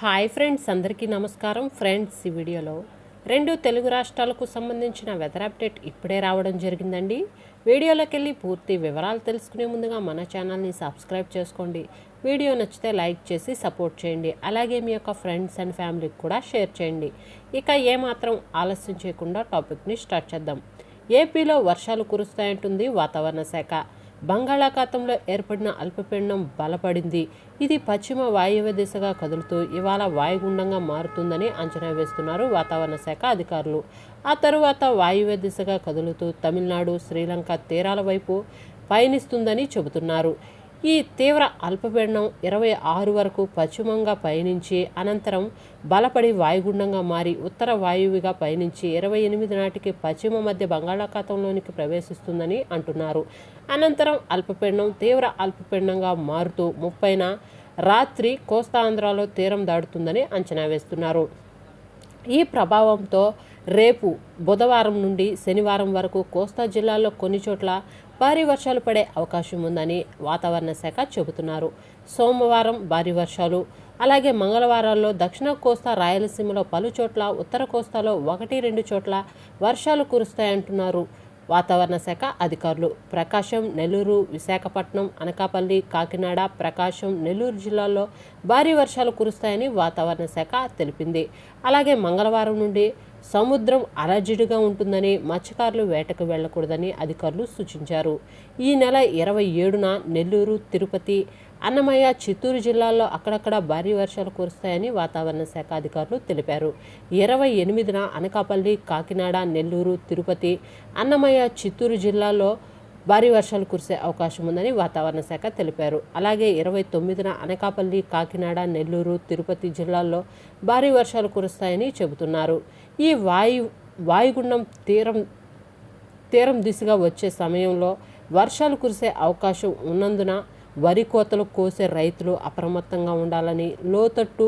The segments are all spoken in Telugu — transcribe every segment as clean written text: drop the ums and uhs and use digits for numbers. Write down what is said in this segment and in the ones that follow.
హాయ్ ఫ్రెండ్స్, అందరికీ నమస్కారం. ఫ్రెండ్స్, ఈ వీడియోలో రెండు తెలుగు రాష్ట్రాలకు సంబంధించిన వెదర్ అప్డేట్ ఇప్పుడే రావడం జరిగిందండి. వీడియోలోకి వెళ్ళి పూర్తి వివరాలు తెలుసుకునే ముందుగా మన ఛానల్ని సబ్స్క్రైబ్ చేసుకోండి. వీడియో నచ్చితే లైక్ చేసి సపోర్ట్ చేయండి. అలాగే మీ యొక్క ఫ్రెండ్స్ అండ్ ఫ్యామిలీకి కూడా షేర్ చేయండి. ఇక ఏమాత్రం ఆలస్యం చేయకుండా టాపిక్ని స్టార్ట్ చేద్దాం. ఏపీలో వర్షాలు కురుస్తాయంటుంది వాతావరణ శాఖ. బంగాళాఖాతంలో ఏర్పడిన అల్పపీడనం బలపడింది. ఇది పశ్చిమ వాయువ్య దిశగా కదులుతూ ఇవాళ వాయుగుండంగా మారుతుందని అంచనా వేస్తున్నారు వాతావరణ శాఖ అధికారులు. ఆ తరువాత వాయువ్య దిశగా కదులుతూ తమిళనాడు, శ్రీలంక తీరాల వైపు పయనిస్తుందని చెబుతున్నారు. ఈ తీవ్ర అల్పపీడనం 26 వరకు పశ్చిమంగా పయనించి అనంతరం బలపడి వాయుగుండంగా మారి ఉత్తర వాయువుగా పయనించి 28 నాటికి పశ్చిమ మధ్య బంగాళాఖాతంలోనికి ప్రవేశిస్తుందని అంటున్నారు. అనంతరం అల్పపీడనం తీవ్ర అల్పపీడనంగా మారుతూ 30న రాత్రి కోస్తాంధ్రలో తీరం దాటుతుందని అంచనా వేస్తున్నారు. ఈ ప్రభావంతో రేపు బుధవారం నుండి శనివారం వరకు కోస్తా జిల్లాల్లో కొన్ని చోట్ల భారీ వర్షాలు పడే అవకాశం ఉందని వాతావరణ శాఖ చెబుతున్నారు. సోమవారం భారీ వర్షాలు, అలాగే మంగళవారాల్లో దక్షిణ కోస్తా, రాయలసీమలో పలు చోట్ల, ఉత్తర కోస్తాలో 1-2 చోట్ల వర్షాలు కురుస్తాయంటున్నారు వాతావరణ శాఖ అధికారులు. ప్రకాశం, నెల్లూరు, విశాఖపట్నం, అనకాపల్లి, కాకినాడ, ప్రకాశం, నెల్లూరు జిల్లాల్లో భారీ వర్షాలు కురుస్తాయని వాతావరణ శాఖ తెలిపింది. అలాగే మంగళవారం నుండి సముద్రం అలజడిగా ఉంటుందని, మత్స్యకారులు వేటకు వెళ్లకూడదని అధికారులు సూచించారు. ఈ నెల 27న నెల్లూరు, తిరుపతి, అన్నమయ్య, చిత్తూరు జిల్లాల్లో అక్కడక్కడ భారీ వర్షాలు కురుస్తాయని వాతావరణ శాఖ అధికారులు తెలిపారు. 28న అనకాపల్లి, కాకినాడ, నెల్లూరు, తిరుపతి, అన్నమయ్య, చిత్తూరు జిల్లాల్లో భారీ వర్షాలు కురిసే అవకాశం ఉందని వాతావరణ శాఖ తెలిపారు. అలాగే 29న అనకాపల్లి, కాకినాడ, నెల్లూరు, తిరుపతి జిల్లాల్లో భారీ వర్షాలు కురుస్తాయని చెబుతున్నారు. ఈ వాయుగుండం తీరం దిశగా వచ్చే సమయంలో వర్షాలు కురిసే అవకాశం ఉన్నందున వరి కోతలు కోసే రైతులు అప్రమత్తంగా ఉండాలని, లోతట్టు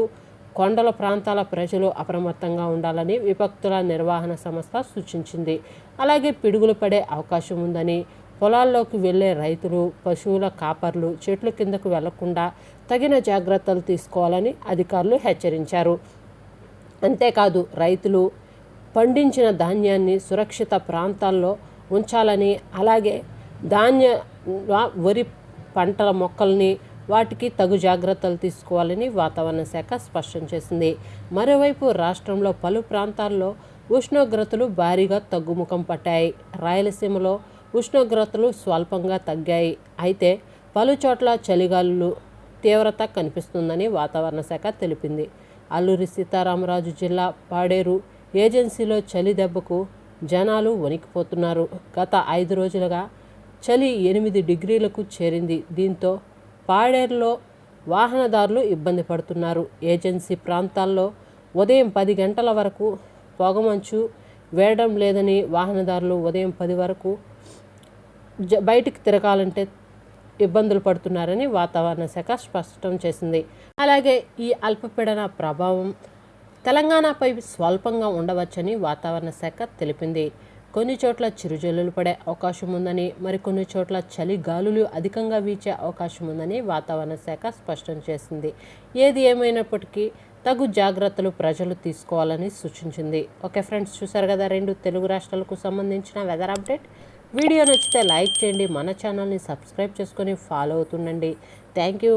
కొండల ప్రాంతాల ప్రజలు అప్రమత్తంగా ఉండాలని విపత్తుల నిర్వహణ సంస్థ సూచించింది. అలాగే పిడుగులు పడే అవకాశం ఉందని, పొలాల్లోకి వెళ్లే రైతులు, పశువుల కాపర్లు చెట్ల కిందకు వెళ్లకుండా తగిన జాగ్రత్తలు తీసుకోవాలని అధికారులు హెచ్చరించారు. అంతేకాదు రైతులు పండించిన ధాన్యాన్ని సురక్షిత ప్రాంతాల్లో ఉంచాలని, అలాగే వరి పంటల మొక్కల్ని వాటికి తగు జాగ్రత్తలు తీసుకోవాలని వాతావరణ శాఖ స్పష్టం చేసింది. మరోవైపు రాష్ట్రంలో పలు ప్రాంతాల్లో ఉష్ణోగ్రతలు భారీగా తగ్గుముఖం పట్టాయి. రాయలసీమలో ఉష్ణోగ్రతలు స్వల్పంగా తగ్గాయి. అయితే పలు చోట్ల చలిగాలులు తీవ్రత కనిపిస్తుందని వాతావరణ శాఖ తెలిపింది. అల్లూరి సీతారామరాజు జిల్లా పాడేరు ఏజెన్సీలో చలి దెబ్బకు జనాలు వణికిపోతున్నారు. గత 5 రోజులుగా చలి 8 డిగ్రీలకు చేరింది. దీంతో పాడేరులో వాహనదారులు ఇబ్బంది పడుతున్నారు. ఏజెన్సీ ప్రాంతాల్లో ఉదయం 10 గంటల వరకు పొగమంచు వేయడం లేదని, వాహనదారులు ఉదయం 10 వరకు బయటికి తిరగాలంటే ఇబ్బందులు పడుతున్నారని వాతావరణ శాఖ స్పష్టం చేసింది. అలాగే ఈ అల్పపీడన ప్రభావం తెలంగాణపై స్వల్పంగా ఉండవచ్చని వాతావరణ శాఖ తెలిపింది. కొన్ని చోట్ల చిరుజల్లులు పడే అవకాశం ఉందని, మరికొన్ని చోట్ల చలి గాలులు అధికంగా వీచే అవకాశం ఉందని వాతావరణ శాఖ స్పష్టం చేసింది. ఏది ఏమైనప్పటికీ తగు జాగ్రత్తలు ప్రజలు తీసుకోవాలని సూచించింది. ఓకే ఫ్రెండ్స్, చూసారు కదా రెండు తెలుగు రాష్ట్రాలకు సంబంధించిన వెదర్ అప్డేట్. వీడియో నచ్చితే లైక్ చేయండి, మన ఛానల్ని సబ్స్క్రైబ్ చేసుకొని ఫాలో అవుతుండండి. Thank you.